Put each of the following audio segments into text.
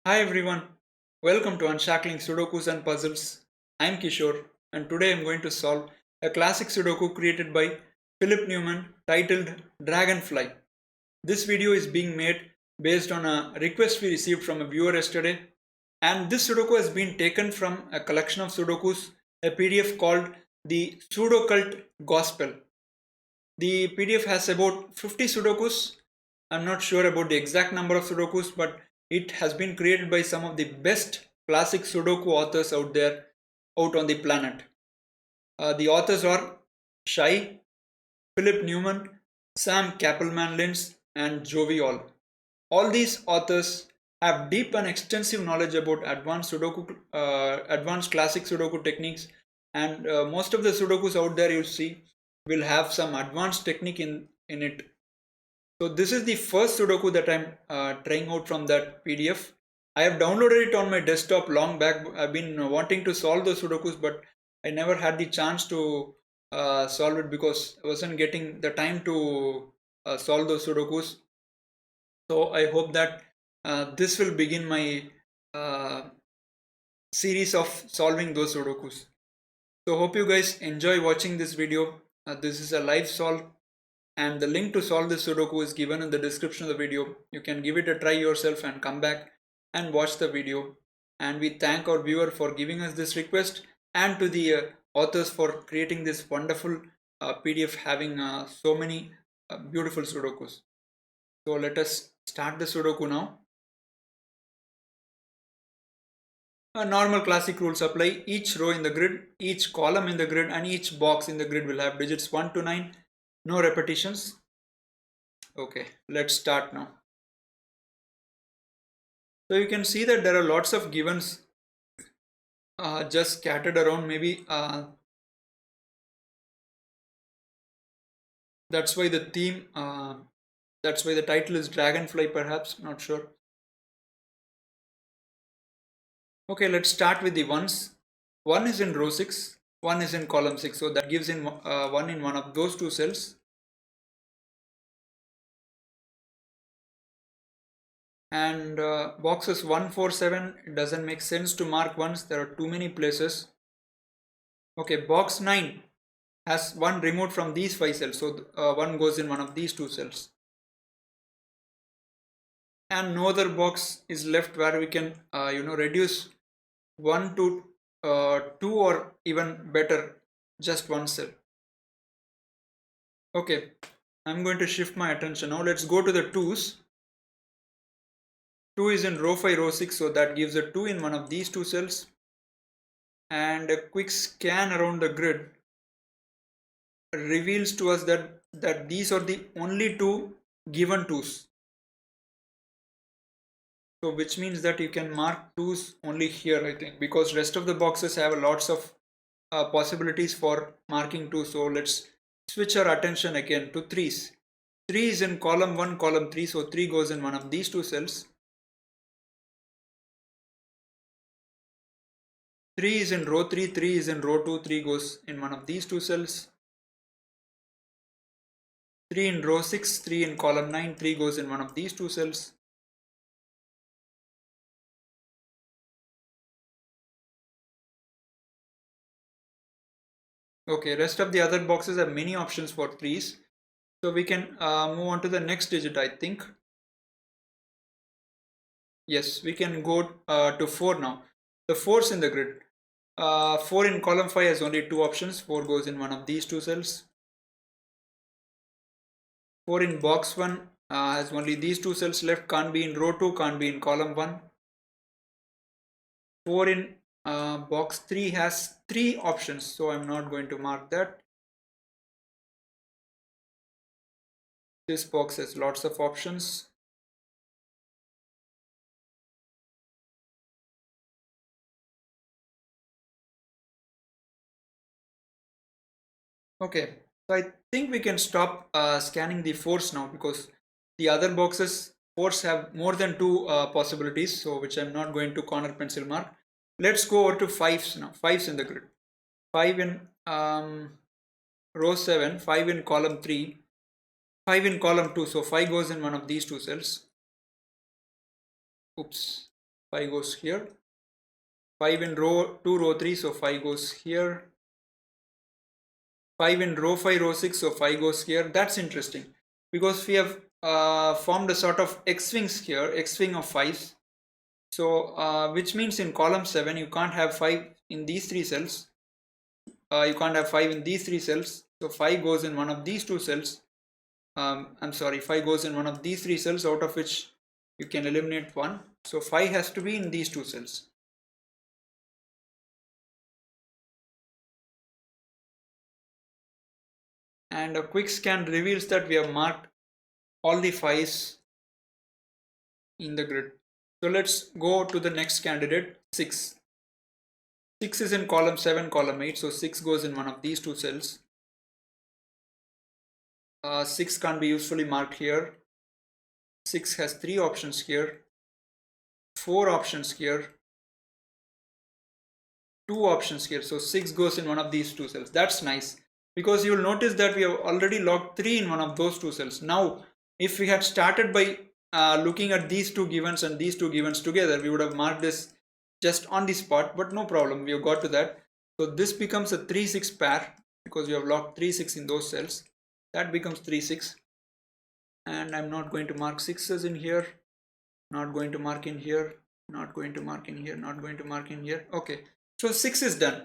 Hi everyone, welcome to Unshackling Sudokus and Puzzles. I'm Kishore and today I'm going to solve a classic Sudoku created by Philip Newman titled Dragonfly. This video is being made based on a request we received from a viewer yesterday, and this Sudoku has been taken from a collection of Sudokus, a PDF called the Sudokult Gospel. The PDF has about 50 Sudokus. I'm not sure about the exact number of Sudokus, but it has been created by some of the best classic Sudoku authors out there, out on the planet. The authors are Shye, Philip Newman, Sam Cappleman-Lynes, and Jovial. All these authors have deep and extensive knowledge about advanced classic Sudoku techniques, and most of the Sudokus out there you see will have some advanced technique in it. So this is the first Sudoku that I'm trying out from that PDF. I have downloaded it on my desktop long back. I've been wanting to solve the Sudokus, but I never had the chance to solve it because I wasn't getting the time to solve those Sudokus. So I hope that this will begin my uh, series of solving those Sudokus. So hope you guys enjoy watching this video. This is a live solve and the link to solve this Sudoku is given in the description of the video. You can give it a try yourself and come back and watch the video. And we thank our viewer for giving us this request and to the authors for creating this wonderful PDF having so many beautiful Sudokus. So let us start the Sudoku now. Normal classic rules apply. Each row in the grid, each column in the grid, and each box in the grid will have digits 1 to 9. No repetitions. Okay, let's start now. So you can see that there are lots of givens just scattered around. Maybe that's why the theme, that's why the title is Dragonfly, perhaps, not sure. Okay, let's start with the ones. One is in row 6, one is in column 6, so that gives in one in one of those two cells. And boxes 1, 4, 7, it doesn't make sense to mark ones, there are too many places. Okay, box 9 has one removed from these 5 cells, so one goes in one of these two cells. And no other box is left where we can reduce 1 to 2 or even better, just one cell. Okay, I'm going to shift my attention now. Let's go to the 2's. 2 is in row 5, row 6, so that gives a 2 in one of these two cells. And a quick scan around the grid reveals to us that these are the only two given 2's. So which means that you can mark 2's only here, I think, because rest of the boxes have lots of possibilities for marking 2. So let's switch our attention again to 3's. 3 is in column 1, column 3, so 3 goes in one of these two cells. 3 is in row 3, 3 is in row 2, 3 goes in one of these two cells. 3 in row 6, 3 in column 9, 3 goes in one of these two cells. Okay, rest of the other boxes have many options for 3's. So we can move on to the next digit, I think. Yes, we can go to 4 now. The 4's in the grid. 4 in column 5 has only two options. 4 goes in one of these two cells. 4 in box 1 has only these two cells left. Can't be in row 2, can't be in column 1. 4 in box 3 has 3 options, so I'm not going to mark that. This box has lots of options. Okay, so I think we can stop scanning the 4's now because the other boxes 4's have more than two possibilities, so which I'm not going to corner pencil mark. Let's go over to 5's now. 5's in the grid. 5 in row 7, 5 in column 3, 5 in column 2, so 5 goes in one of these two cells. Oops, 5 goes here. 5 in row 2, row 3, so 5 goes here. 5 in row 5, row 6, so 5 goes here. That's interesting because we have formed a sort of X-wings here, X-wing of 5s. So which means in column 7 you can't have 5 in these 3 cells. You can't have 5 in these 3 cells. So 5 goes in one of these 2 cells. I'm sorry, 5 goes in one of these 3 cells, out of which you can eliminate 1. So 5 has to be in these 2 cells. And a quick scan reveals that we have marked all the 5s in the grid. So let's go to the next candidate, 6. 6 is in column 7, column 8, so 6 goes in one of these 2 cells. 6 can't be usefully marked here. 6 has 3 options here, 4 options here, 2 options here. So 6 goes in one of these 2 cells. That's nice because you'll notice that we have already logged 3 in one of those 2 cells. Now, if we had started by looking at these 2 givens and these 2 givens together, we would have marked this just on the spot, but no problem, we have got to that. So this becomes a 3-6 pair because we have logged 3-6 in those cells. That becomes 3-6. And I'm not going to mark 6s in here, not going to mark in here, not going to mark in here, not going to mark in here. Okay, so 6 is done.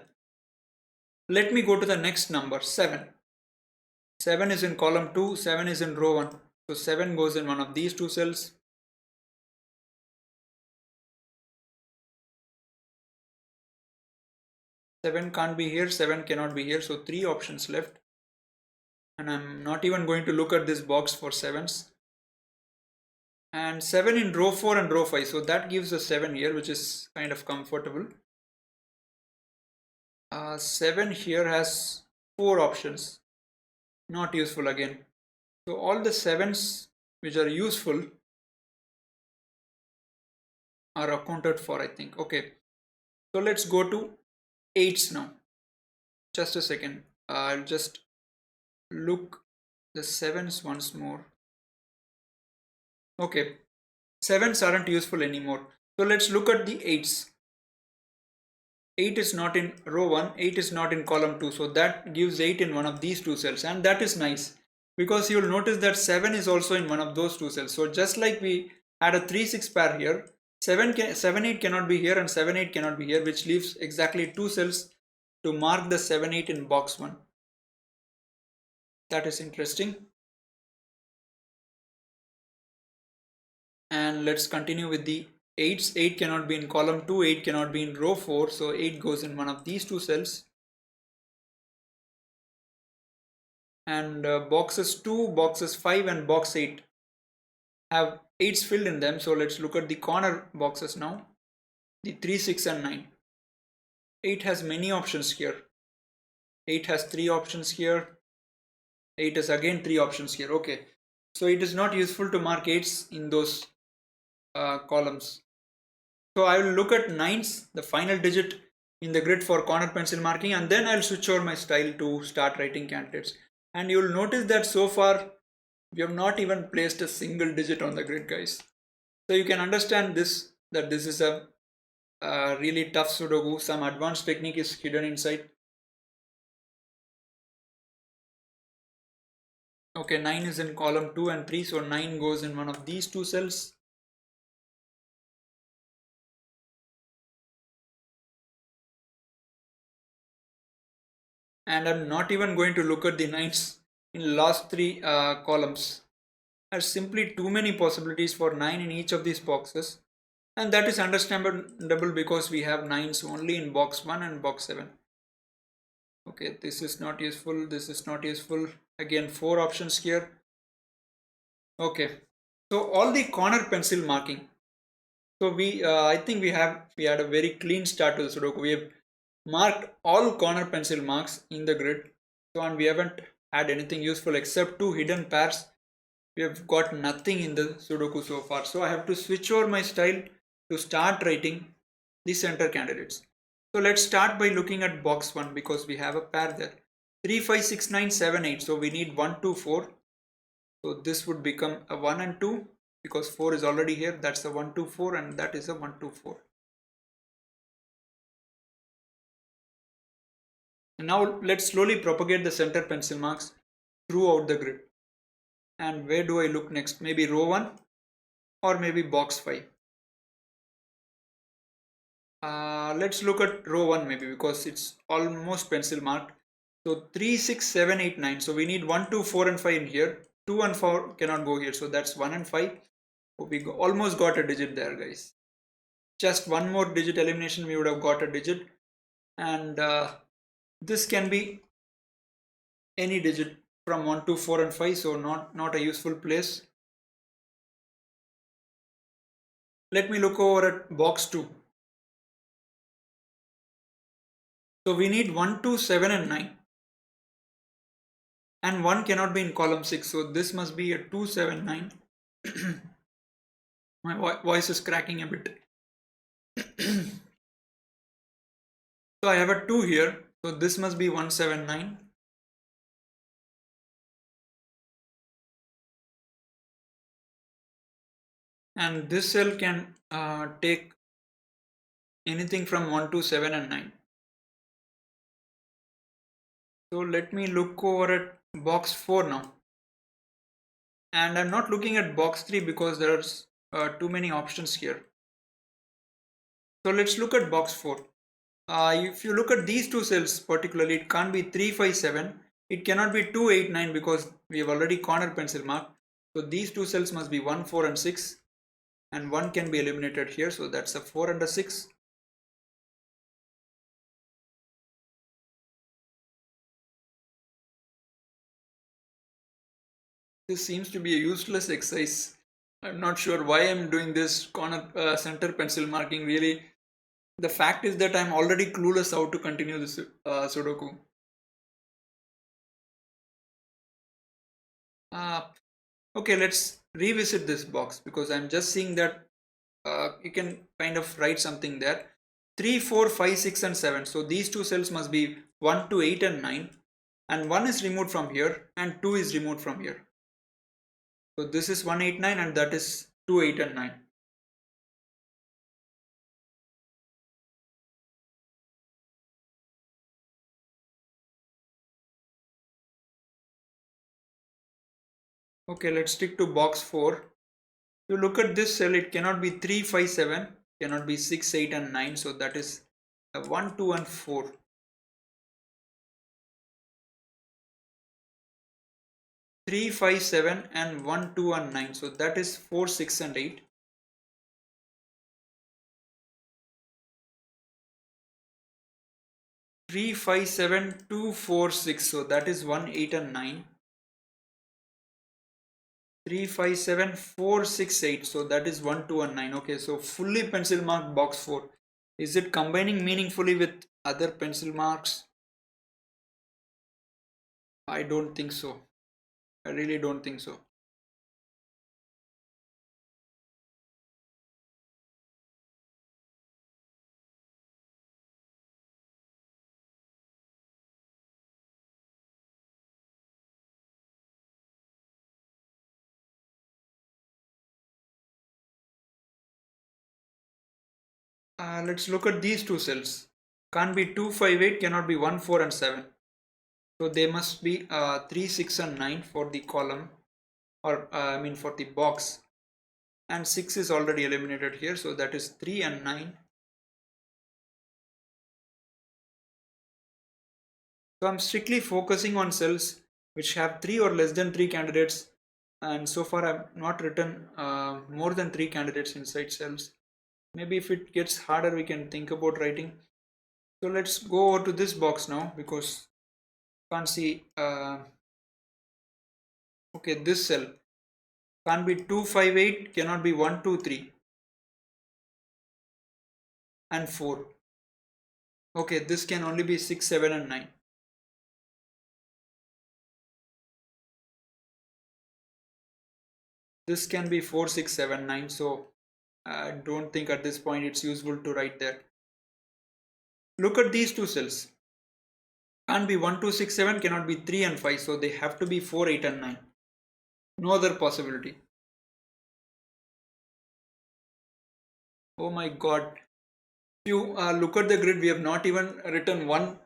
Let me go to the next number, 7. 7 is in column 2, 7 is in row 1. So 7 goes in one of these 2 cells. 7 can't be here, 7 cannot be here, so 3 options left. And I'm not even going to look at this box for 7s. And 7 in row 4 and row 5, so that gives a 7 here, which is kind of comfortable. 7 here has 4 options, not useful again. So all the 7s which are useful are accounted for, I think. Okay, so let's go to 8s now. Just a second, I'll just look the 7s once more. Okay, 7s aren't useful anymore. So let's look at the 8s. 8 is not in row 1, 8 is not in column 2. So that gives 8 in one of these 2 cells. And that is nice because you'll notice that 7 is also in one of those 2 cells. So just like we had a 3-6 pair here, 7-8 cannot be here and 7-8 cannot be here, which leaves exactly 2 cells to mark the 7-8 in box 1. That is interesting. And let's continue with the 8s. 8 cannot be in column 2, 8 cannot be in row 4, so 8 goes in one of these 2 cells. And boxes 2, boxes 5 and box 8 have 8s filled in them. So let's look at the corner boxes now. The 3, 6 and 9. 8 has many options here. 8 has 3 options here. 8 has again 3 options here. Okay, so it is not useful to mark 8s in those columns. So I will look at 9s, the final digit in the grid for corner pencil marking, and then I'll switch over my style to start writing candidates. And you'll notice that so far we have not even placed a single digit on the grid, guys. So you can understand this, that this is a really tough Sudoku. Some advanced technique is hidden inside. Okay, 9 is in column 2 and 3, so 9 goes in one of these 2 cells. And I'm not even going to look at the 9s in last 3 columns. There's simply too many possibilities for 9 in each of these boxes, and that is understandable because we have 9s only in box 1 and box 7. Okay, this is not useful, this is not useful. Again, 4 options here. Okay, so all the corner pencil marking. So I think we had a very clean start to the Sudoku. We have marked all corner pencil marks in the grid. So, and we haven't had anything useful except 2 hidden pairs. We have got nothing in the Sudoku so far. So I have to switch over my style to start writing the center candidates. So let's start by looking at box 1 because we have a pair there. 3, 5, 6, 9, 7, 8. So we need 1, 2, 4. So this would become a 1 and 2 because 4 is already here. That's a 1, 2, 4 and that is a 1, 2, 4. And now let's slowly propagate the center pencil marks throughout the grid. And where do I look next? Maybe row 1 or maybe box 5. Let's look at row 1 maybe, because it's almost pencil marked. So 3, 6, 7, 8, 9. So we need 1, 2, 4 and 5 in here. 2 and 4 cannot go here. So that's 1 and 5. We almost got a digit there, guys. Just one more digit elimination, we would have got a digit. And this can be any digit from 1 to 4 and 5. So not a useful place. Let me look over at box 2. So we need 1, 2, 7 and 9. And 1 cannot be in column 6. So this must be a 2, 7, 9. My voice is cracking a bit. So I have a 2 here. So this must be 1, 7, 9. And this cell can take anything from 1 to 7 and 9. So let me look over at box 4 now. And I'm not looking at box 3 because there's too many options here. So let's look at box 4. If you look at these two cells particularly, it can't be 3, 5, 7. It cannot be 2, 8, 9 because we have already corner pencil marked. So these two cells must be 1, 4 and 6. And 1 can be eliminated here. So that's a 4 and a 6. This seems to be a useless exercise. I'm not sure why I'm doing this corner center pencil marking. Really, the fact is that I'm already clueless how to continue this Sudoku. Okay, let's revisit this box because I'm just seeing that you can kind of write something there. 3, 4, 5, 6 and 7. So these two cells must be 1 to 8 and 9. And 1 is removed from here and 2 is removed from here. So this is 1, 8, 9 and that is 2, 8 and 9. Okay, let's stick to box 4. You look at this cell, it cannot be 3, 5, 7, cannot be 6, 8 and 9. So that is 1, 2 and 4. 3, 5, 7 and 1, 2 and 9. So that is 4, 6 and 8. 3, 5, 7, 2, 4, 6. So that is 1, 8 and 9. 3, 5, 7, 4, 6, 8. So that is 1, 2 and 9. Okay, so fully pencil marked box 4. Is it combining meaningfully with other pencil marks? I don't think so. I really don't think so. Let's look at these two cells. Can't be 2, 5, 8, cannot be 1, 4 and 7. So they must be 3, 6 and 9 for the column, or I mean for the box. And 6 is already eliminated here, so that is 3 and 9. So I'm strictly focusing on cells which have 3 or less than 3 candidates, and so far I've not written more than 3 candidates inside cells. Maybe if it gets harder we can think about writing. So let's go over to this box now because can't see okay, this cell can't be 2, 5, 8, cannot be 1, 2, 3 and 4. Okay, this can only be 6, 7 and 9. This can be 4, 6, 7, 9. So I don't think at this point it's useful to write there. Look at these two cells. Can't be 1, 2, 6, 7, cannot be 3 and 5. So they have to be 4, 8 and 9. No other possibility. Oh my god. If you look at the grid, we have not even written one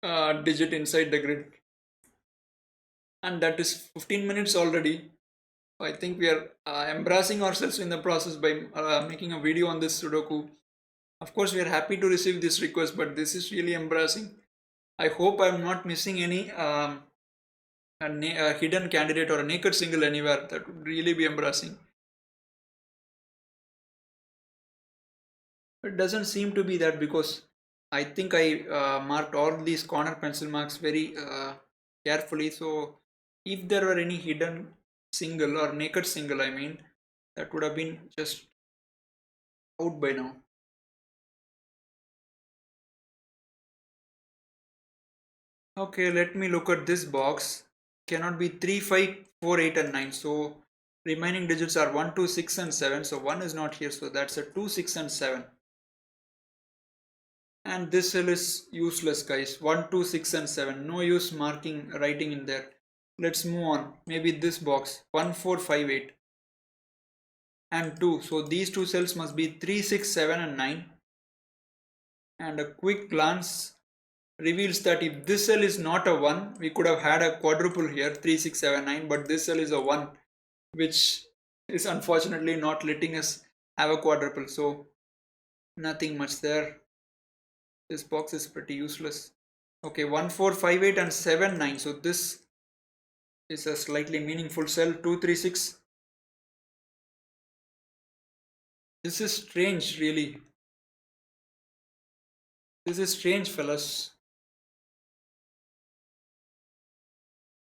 digit inside the grid, and that is 15 minutes already. I think we are embarrassing ourselves in the process by making a video on this Sudoku. Of course, we are happy to receive this request, but this is really embarrassing. I hope I'm not missing any a hidden candidate or a naked single anywhere. That would really be embarrassing. It doesn't seem to be that, because I think I marked all these corner pencil marks very carefully. So if there were any hidden single or naked single, I mean, that would have been just out by now. Okay, let me look at this box. Cannot be 3, 5, 4, 8 and 9. So remaining digits are 1, 2, 6 and 7. So 1 is not here. So that's a 2, 6 and 7. And this cell is useless, guys. 1, 2, 6 and 7. No use marking, writing in there. Let's move on. Maybe this box. 1, 4, 5, 8 and 2. So these two cells must be 3, 6, 7 and 9. And a quick glance reveals that if this cell is not a 1, we could have had a quadruple here, 3, 6, 7, 9. But this cell is a 1, which is unfortunately not letting us have a quadruple. So nothing much there. This box is pretty useless. Okay, 1, 4, 5, 8 and 7, 9. So this is a slightly meaningful cell. 2, 3, 6. This is strange, really. This is strange, fellas.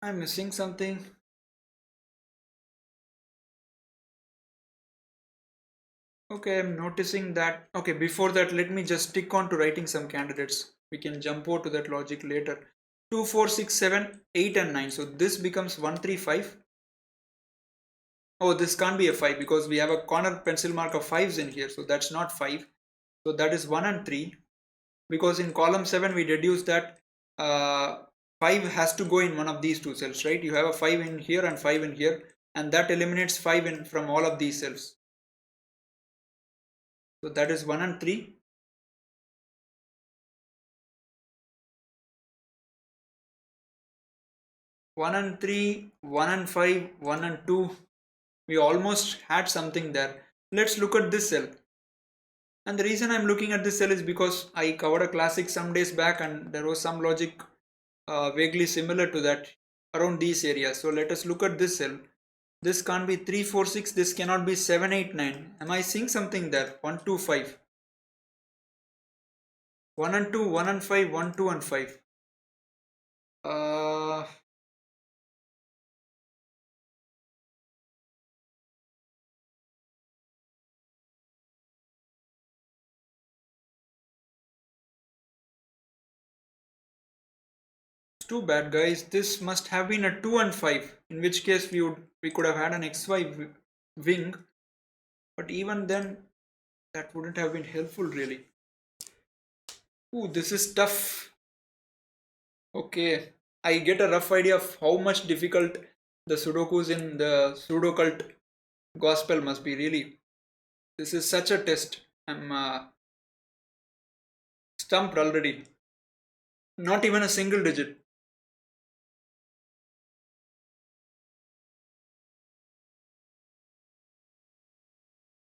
I'm missing something. Okay, I'm noticing that. Okay, before that, let me just stick on to writing some candidates. We can jump over to that logic later. 2, 4, 6, 7, 8 and 9. So this becomes 1, 3, 5. Oh, this can't be a 5 because we have a corner pencil mark of 5s in here. So that's not 5. So that is 1 and 3. Because in column 7 we deduce that 5 has to go in one of these two cells, right? You have a 5 in here and 5 in here, and that eliminates 5 in from all of these cells. So that is 1 and 3. One and 3, 1 and 5, 1 and 2. We almost had something there. Let's look at this cell. And the reason I'm looking at this cell is because I covered a classic some days back, and there was some logic vaguely similar to that around these areas. So let us look at this cell. This can't be 3, 4, 6. This cannot be 7, 8, 9. Am I seeing something there? 1, 2, 5. 1 and 2, 1 and 5, 1, 2 and 5. Uh, too bad, guys. This must have been a 2 and 5. In which case we could have had an XY wing. But even then, that wouldn't have been helpful, really. Ooh, this is tough. Okay, I get a rough idea of how much difficult the Sudokus in the Sudokult Gospel must be, really. This is such a test. I'm stumped already. Not even a single digit.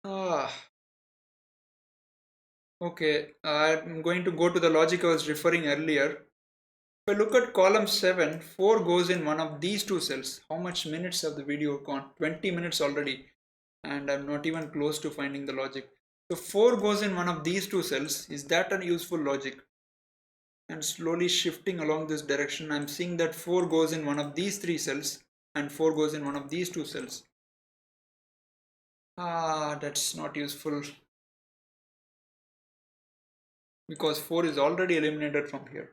Ah, okay. I'm going to go to the logic I was referring earlier. If I look at column 7, 4 goes in one of these two cells. How much minutes have the video gone? 20 minutes already. And I'm not even close to finding the logic. So 4 goes in one of these two cells. Is that a useful logic? And slowly shifting along this direction, I'm seeing that 4 goes in one of these three cells and 4 goes in one of these two cells. Ah, that's not useful because 4 is already eliminated from here.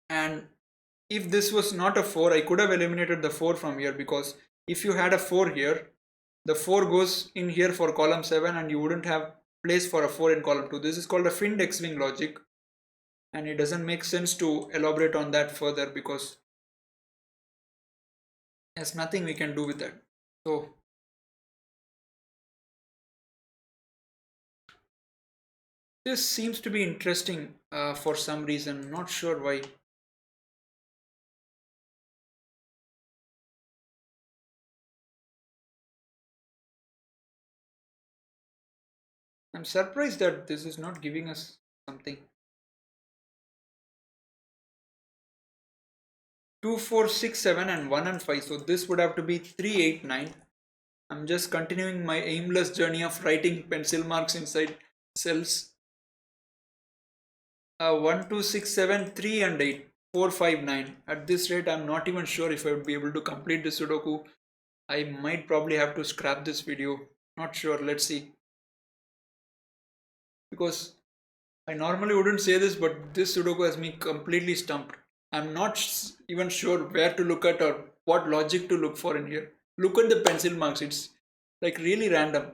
And if this was not a 4, I could have eliminated the 4 from here, because if you had a 4 here, the 4 goes in here for column 7 and you wouldn't have place for a 4 in column 2. This is called a finned X-wing logic, and it doesn't make sense to elaborate on that further because there's nothing we can do with that. So This seems to be interesting for some reason, not sure why. I'm surprised that this is not giving us something. 2, 4, 6, 7 and 1 and 5. So this would have to be 3, 8, 9. I'm just continuing my aimless journey of writing pencil marks inside cells. 1, 2, 6, 7, 3 and 8. 4, 5, 9. At this rate, I'm not even sure if I would be able to complete the Sudoku. I might probably have to scrap this video. Not sure. Let's see. Because I normally wouldn't say this, but this Sudoku has me completely stumped. I'm not even sure where to look at or what logic to look for in here. Look at the pencil marks. It's like really random.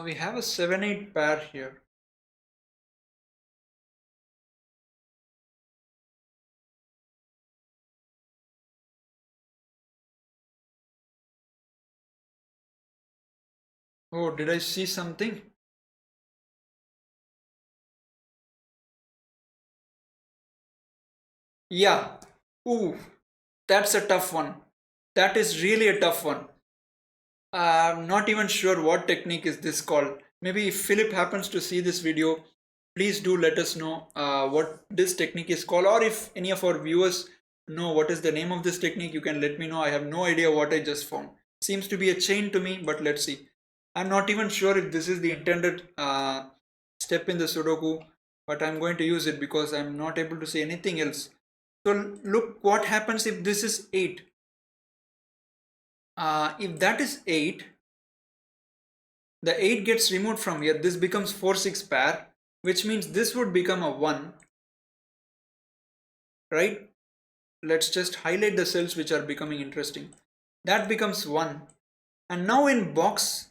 We have a 7-8 pair here. Oh, did I see something? Yeah. Ooh, that's a tough one. That is really a tough one. I'm not even sure what technique is this called. Maybe if Philip happens to see this video, please do let us know what this technique is called, or if any of our viewers know what is the name of this technique, you can let me know. I have no idea what I just found. Seems to be a chain to me, but let's see. I'm not even sure if this is the intended step in the Sudoku, but I'm going to use it because I'm not able to say anything else. So look what happens if this is 8. If that is 8, the 8 gets removed from here. This becomes 4, 6 pair, which means this would become a 1, right? Let's just highlight the cells which are becoming interesting. That becomes 1. And now in box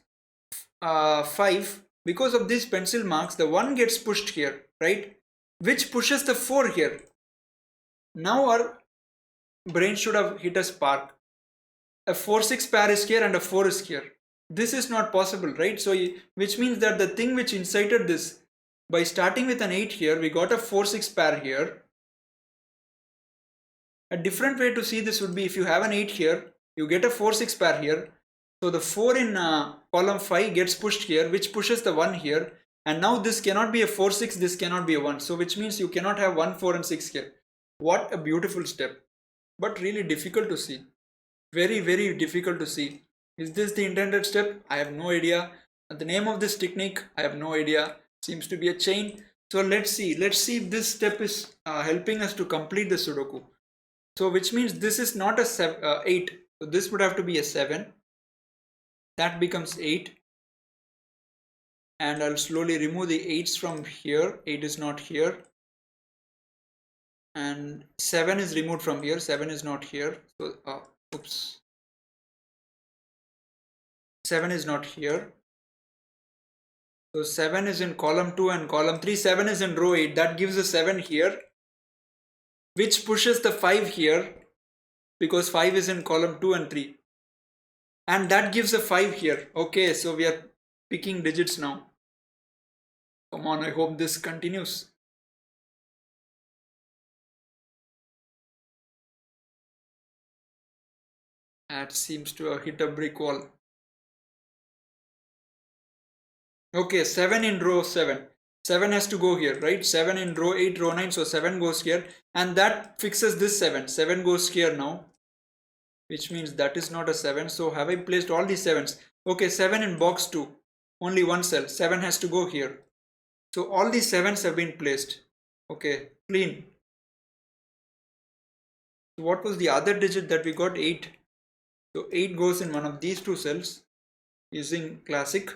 5, because of these pencil marks, the 1 gets pushed here, right? Which pushes the 4 here. Now our brain should have hit a spark. A 4, 6 pair is here and a 4 is here. This is not possible, right? So which means that the thing which incited this, by starting with an 8 here, we got a 4, 6 pair here. A different way to see this would be, if you have an 8 here, you get a 4, 6 pair here. So the 4 in column 5 gets pushed here, which pushes the 1 here. And now this cannot be a 4, 6, this cannot be a 1. So which means you cannot have 1, 4 and 6 here. What a beautiful step. But really difficult to see. Very, very difficult to see. Is this the intended step? I have no idea. The name of this technique, I have no idea. Seems to be a chain. So let's see. Let's see if this step is helping us to complete the Sudoku. So which means this is not a 8. So this would have to be a 7. That becomes 8. And I'll slowly remove the 8s from here. 8 is not here. And 7 is removed from here. 7 is not here. So, oops. 7 is not here. So 7 is in column 2 and column 3. 7 is in row 8. That gives a 7 here, which pushes the 5 here because 5 is in column 2 and 3. And that gives a 5 here. Okay, so we are picking digits now. Come on, I hope this continues. That seems to have hit a brick wall. Okay, 7 in row 7. 7 has to go here, right? 7 in row 8, row 9. So 7 goes here. And that fixes this 7. 7 goes here now, which means that is not a 7. So have I placed all these 7s? Okay, 7 in box 2. Only one cell. 7 has to go here. So all these 7s have been placed. Okay, clean. So what was the other digit that we got? 8. So 8 goes in one of these two cells using Classic.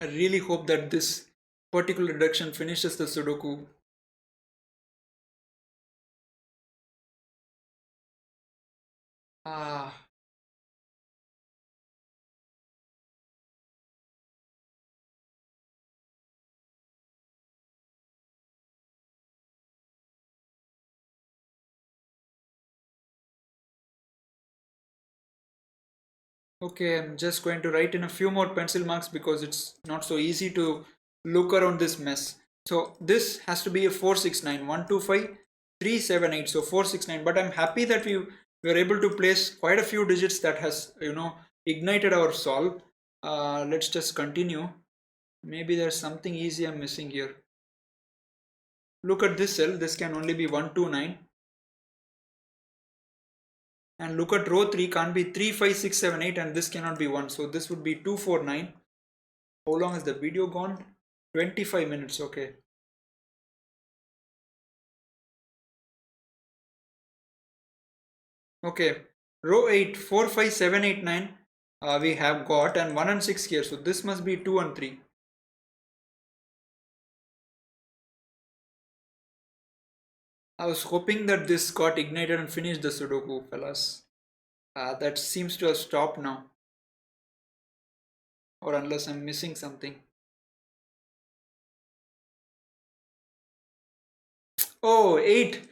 I really hope that this particular reduction finishes the Sudoku. Ah, okay, I'm just going to write in a few more pencil marks because it's not so easy to look around this mess. So this has to be a 469, 125, 378. So 469. But I'm happy that we were able to place quite a few digits that has, ignited our solve. Let's just continue. Maybe there's something easy I'm missing here. Look at this cell. This can only be 129. And look at row 3 can't be 3, 5, 6, 7, 8, and this cannot be 1. So this would be 249. How long is the video gone? 25 minutes. Okay. Okay. Row 8, 4, 5, 7, 8, 9. We have got and 1 and 6 here. So this must be 2 and 3. I was hoping that this got ignited and finished the Sudoku, fellas. That seems to have stopped now. Or unless I'm missing something. Oh, 8.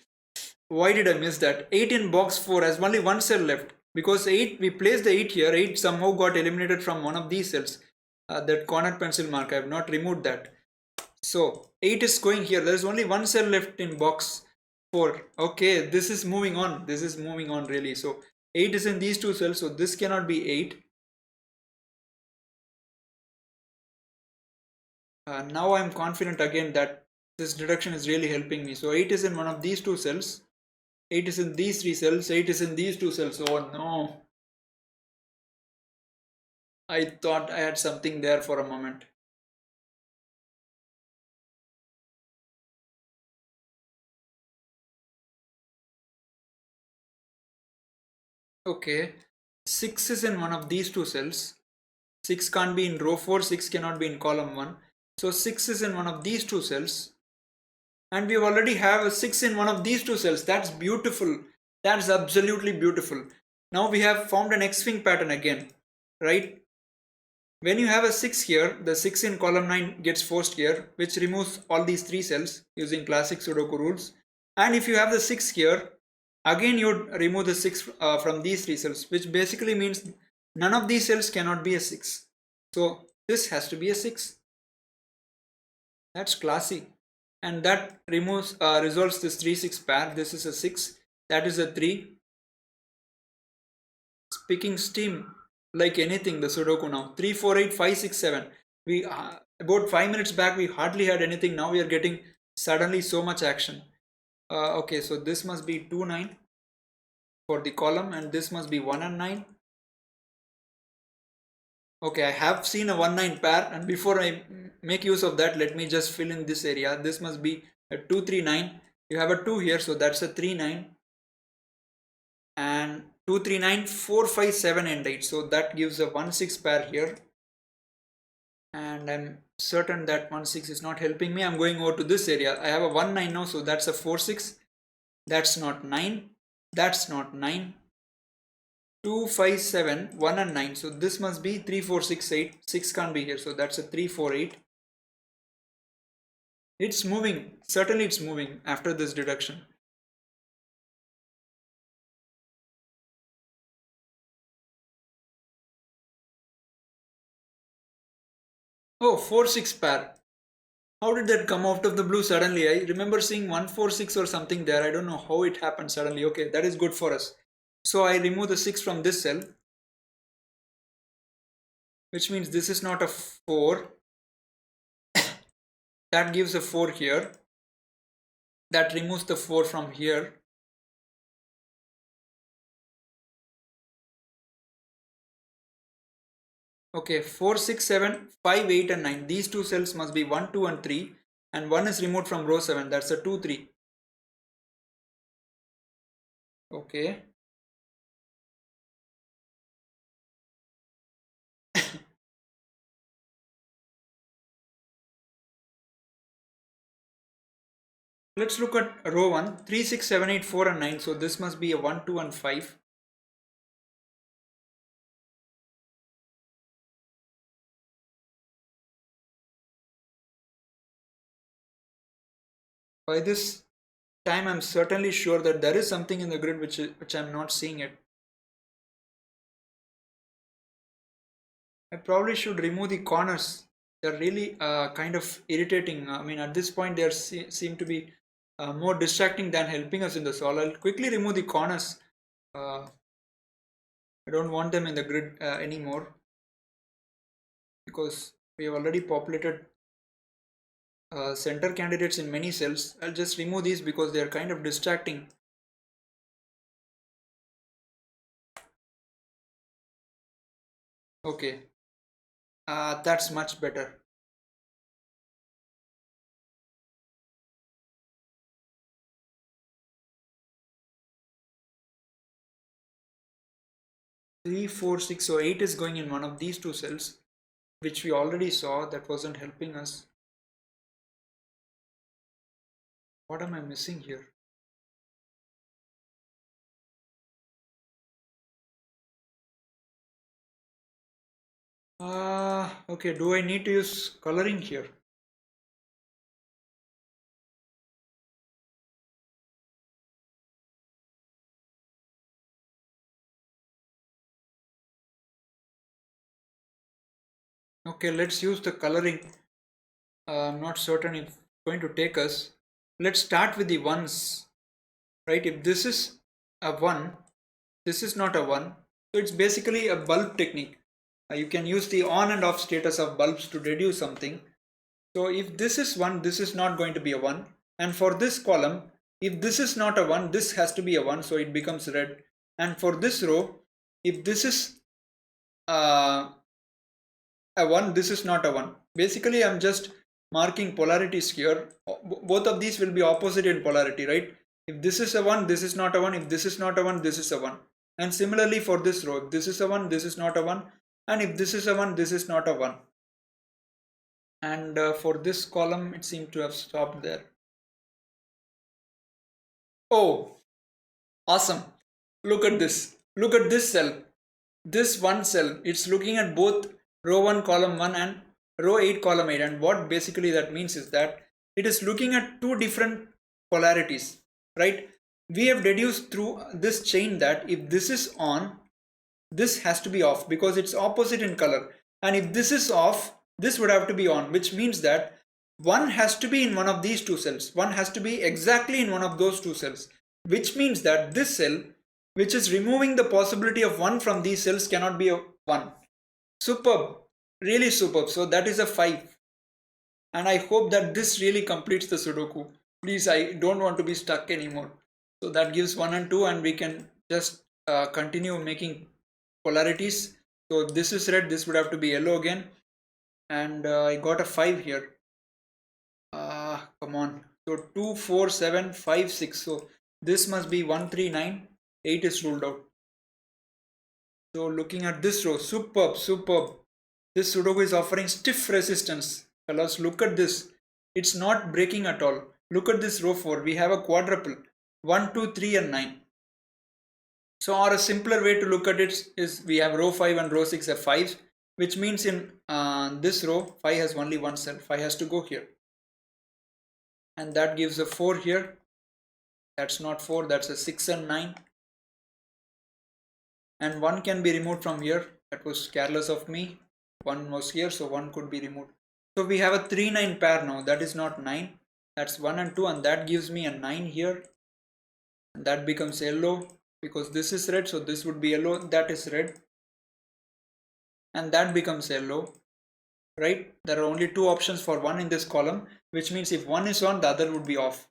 Why did I miss that? 8 in box 4 has only one cell left. Because 8, we placed the 8 here. 8 somehow got eliminated from one of these cells. That corner pencil mark, I have not removed that. So 8 is going here. There is only one cell left in box 4. Okay, this is moving on. This is moving on really. So 8 is in these two cells. So this cannot be 8. Now I'm confident again that this deduction is really helping me. So 8 is in one of these two cells. 8 is in these three cells. 8 is in these two cells. Oh no. I thought I had something there for a moment. Okay. 6 is in one of these two cells. 6 can't be in row 4. 6 cannot be in column 1. So 6 is in one of these two cells. And we already have a 6 in one of these two cells. That's beautiful. That's absolutely beautiful. Now we have formed an X-wing pattern again, right? When you have a 6 here, the 6 in column 9 gets forced here, which removes all these 3 cells using classic Sudoku rules. And if you have the 6 here, again you would remove the 6 from these 3 cells, which basically means none of these cells cannot be a 6. So this has to be a 6. That's classy. And that resolves this 3-6 pair. This is a 6. That is a 3. Speaking steam like anything, the Sudoku now. 3, 4, 8, 5, 6, 7. We about 5 minutes back we hardly had anything. Now we are getting suddenly so much action. Okay, so this must be 2, 9 for the column, and this must be 1 and 9. Okay, I have seen a 1-9 pair, and before I make use of that, let me just fill in this area. This must be a 2-3-9. You have a 2 here, so that's a 3-9. And 2-3-9, 4-5-7 and 8. So that gives a 1-6 pair here. And I'm certain that 1-6 is not helping me. I'm going over to this area. I have a 1-9 now, so that's a 4-6. That's not 9. That's not 9. 2, 5, 7, 1 and 9. So this must be 3, 4, 6, 8. 6 can't be here. So that's a 3, 4, 8. It's moving. Certainly it's moving after this deduction. Oh, 4-6 pair. How did that come out of the blue suddenly? I remember seeing 1-4-6 or something there. I don't know how it happened suddenly. Okay, that is good for us. So I remove the 6 from this cell, which means this is not a 4. That gives a 4 here. That removes the 4 from here. Okay, 4, 6, 7, 5, 8 and 9. These two cells must be 1, 2 and 3. And 1 is removed from row 7. That's a 2, 3. Okay. Let's look at row 1. 3, 6, 7, 8, 4 and 9. So this must be a 1, 2 and 5. By this time I'm certainly sure that there is something in the grid which I'm not seeing it. I probably should remove the corners. They're really kind of irritating. I mean, at this point, they seem to be more distracting than helping us in the solve. I'll quickly remove the corners. I don't want them in the grid anymore because we have already populated center candidates in many cells. I'll just remove these because they are kind of distracting. Okay, that's much better. Three, four, six, so 8 is going in one of these two cells, which we already saw. That wasn't helping us. What am I missing here? Okay, do I need to use coloring here? Okay, let's use the coloring. I'm not certain if it's going to take us. Let's start with the ones, right? If this is a 1, this is not a 1. So it's basically a bulb technique. You can use the on and off status of bulbs to deduce something. So if this is 1, this is not going to be a 1. And for this column, if this is not a 1, this has to be a 1, so it becomes red. And for this row, if this is a 1, this is not a 1. Basically, I'm just marking polarities here. Both of these will be opposite in polarity, right? If this is a 1, this is not a 1. If this is not a 1, this is a 1. And similarly for this row, if this is a 1, this is not a 1. And if this is a 1, this is not a 1. And for this column, it seemed to have stopped there. Oh, awesome. Look at this. Look at this cell. This one cell, it's looking at both row 1 column 1 and row 8 column 8. And what basically that means is that it is looking at two different polarities, right? We have deduced through this chain that if this is on, this has to be off because it's opposite in color. And if this is off, this would have to be on, which means that one has to be in one of these two cells. One has to be exactly in one of those two cells, which means that this cell, which is removing the possibility of 1 from these cells, cannot be a 1. Superb, really superb. So that is a 5. And I hope that this really completes the Sudoku. Please, I don't want to be stuck anymore. So that gives 1 and 2, and we can just continue making polarities. So if this is red, this would have to be yellow again. And I got a 5 here. Come on. So 2, 4, 7, 5, 6. So this must be 1, 3, 9. 8 is ruled out. So looking at this row, superb, superb. This Sudoku is offering stiff resistance. Fellas, look at this. It's not breaking at all. Look at this row 4. We have a quadruple. 1, 2, 3 and 9. So or a simpler way to look at it is we have row 5 and row 6 have 5. Which means in this row, 5 has only one cell. 5 has to go here. And that gives a 4 here. That's not 4, that's a 6 and 9. And 1 can be removed from here. That was careless of me. 1 was here, so 1 could be removed. So we have a 3-9 pair now. That is not 9. That's 1 and 2, and that gives me a 9 here. And that becomes yellow because this is red, so this would be yellow. That is red. And that becomes yellow. Right? There are only two options for 1 in this column, which means if 1 is on, the other would be off.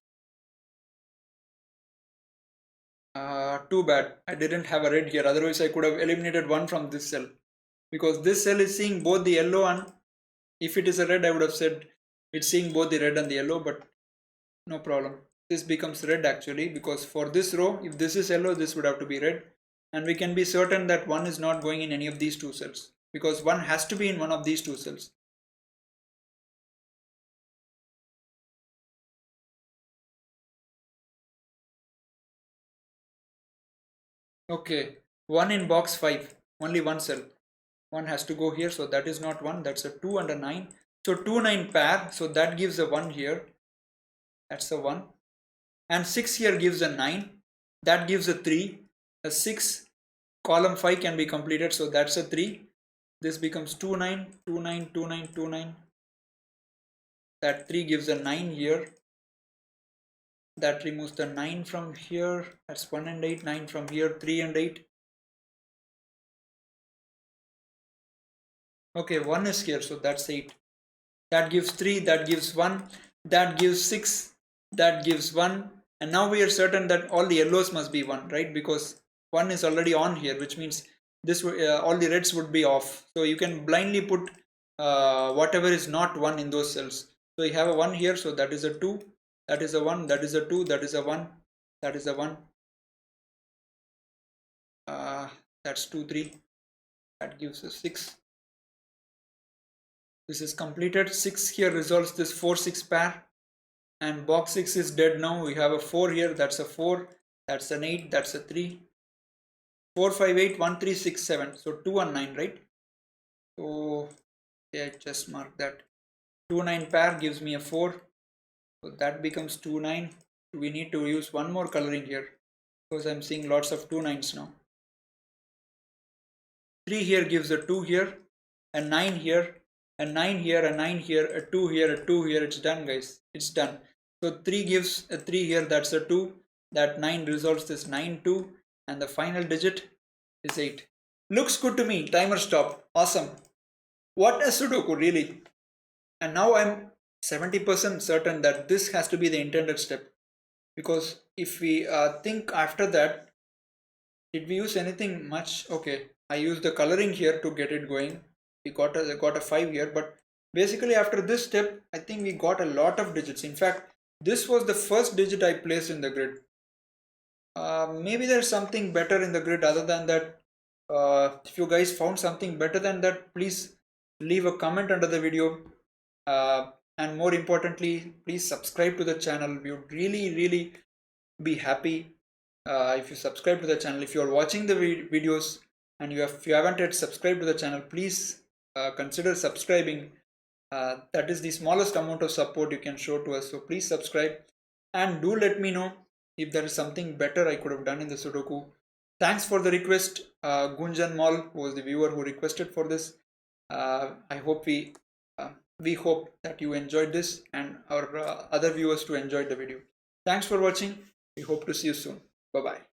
Too bad. I didn't have a red here. Otherwise, I could have eliminated 1 from this cell. Because this cell is seeing both the yellow and if it is a red, I would have said it's seeing both the red and the yellow, but no problem. This becomes red actually because for this row, if this is yellow, this would have to be red. And we can be certain that 1 is not going in any of these two cells because 1 has to be in one of these two cells. Okay, 1 in box 5, only one cell. 1 has to go here, so that is not 1, that's a 2 and a 9. So 2, 9 pair, so that gives a 1 here. That's a 1. and 6 here gives a 9, that gives a 3, a 6, column 5 can be completed, so that's a 3. This becomes 2 9 2 9 2 9 2 9, that 3 gives a 9 here, that removes the 9 from here, that's 1 and 8, 9 from here, 3 and 8. Okay, 1 is here, so that's 8. That gives 3, that gives 1, that gives 6, that gives 1. And now we are certain that all the yellows must be 1, right? Because 1 is already on here, which means this all the reds would be off. So you can blindly put whatever is not 1 in those cells. So you have a 1 here, so that is a 2, that is a 1, that is a 2, that is a 1, that is a 1. That's 2, 3, that gives a 6. This is completed. 6 here resolves this 4 6 pair, and box 6 is dead now. We have a 4 here, that's a 4, that's an 8, that's a 3, 4 5 8 1 3 6 7, so 2 and 9, right? So yeah, just mark that. 2 9 pair gives me a 4, so that becomes 2 9. We need to use one more coloring here because I'm seeing lots of 2 9s now. 3 here gives a 2 here, a 9 here, a 9 here, a 9 here, a 2 here, a 2 here. It's done, guys. It's done. So 3 gives a 3 here, that's a 2. That 9 resolves this 9 2, and the final digit is 8. Looks good to me. Timer stopped. Awesome. What a Sudoku, really. And now I'm 70% certain that this has to be the intended step, because if we think after that, did we use anything much? Okay, I used the coloring here to get it going. We got a 5 here, but basically after this step, I think we got a lot of digits. In fact, this was the first digit I placed in the grid. Maybe there's something better in the grid other than that. If you guys found something better than that, please leave a comment under the video. And more importantly, please subscribe to the channel. We would really be happy if you subscribe to the channel. If you are watching the videos and if you haven't yet subscribed to the channel, please consider subscribing. That is the smallest amount of support you can show to us, so please subscribe, and do let me know if there is something better I could have done in the Sudoku. Thanks for the request, Gunjan Mall, who was the viewer who requested for this. I hope we hope that you enjoyed this, and our other viewers to enjoy the video. Thanks for watching. We hope to see you soon. Bye bye.